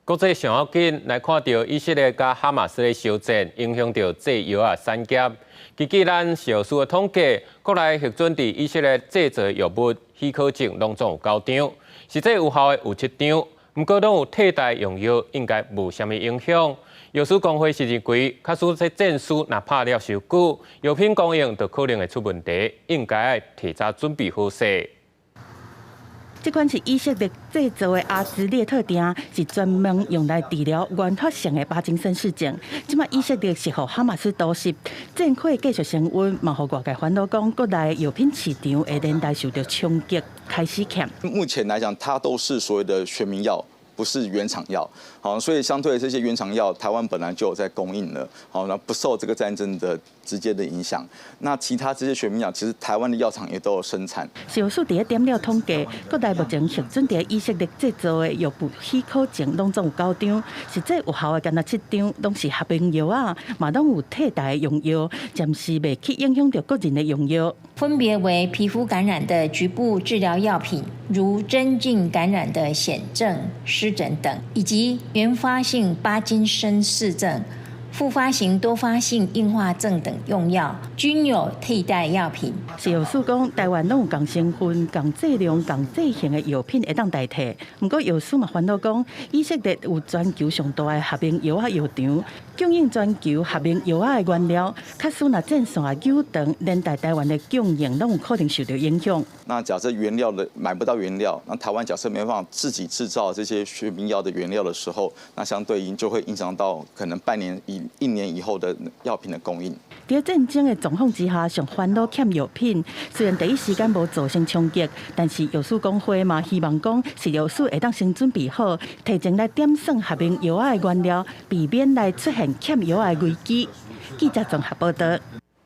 国际上要紧来看到以色列甲哈马斯的烧战，影响到制药啊产业。根据咱消息的统计，国内核准伫以色列制造药物许可证拢总有9张，实际有效的有7张，不过拢有替代用药，应该无虾米影响。药师工会是认为，假使这证书若拍了伤久，药品供应就可能会出问题，应该提早准备好势。 这款是以色列制造的阿兹列特定，是专门用来治疗原发性的帕金森氏症。即摆以色列是互哈马斯毒袭，战火继续升温，嘛互外界烦恼讲，国内药品市场会连带受到冲击，开始欠。目前来讲，它都是所谓的学名药。 不是原厂药，好，所以相对这些原厂药，台湾本来就有在供应了，好，那不受这个战争的直接的影响。那其他这些学名药，其实台湾的药厂也都有生产。消息第一点了统计，国内目前核准伫以色列制造的药物许可证拢总有9张，实际有效的干那7张，拢是合并药啊，嘛拢有替代的用药，暂时未去影响到个人的用药。 分别为皮肤感染的局部治疗药品，如针茎感染的癣症、湿疹等，以及原发性帕金森氏症、复发型多发性硬化症等用药，均有替代药品。是药师讲，台湾拢有共成分、共剂量、共剂型的药品会当代替。不过药师嘛烦恼讲，以色列有全球上大的合并药药场，供应全球合并药的原料，假使若战线久长，连带台湾的供应拢有可能受到影响。那假设原料的买不到原料，那台湾假设没办法自己制造这些学名药的原料的时候，那相对应就会影响到可能半年1年以后的药品的供应。在战争的状况之下，上烦恼欠药品，虽然第一时间无造成冲击，但是药师工会嘛希望讲，是药师会当先准备好，提前来点算合并药的原料，避免来出现欠药的危机。记者综合报道。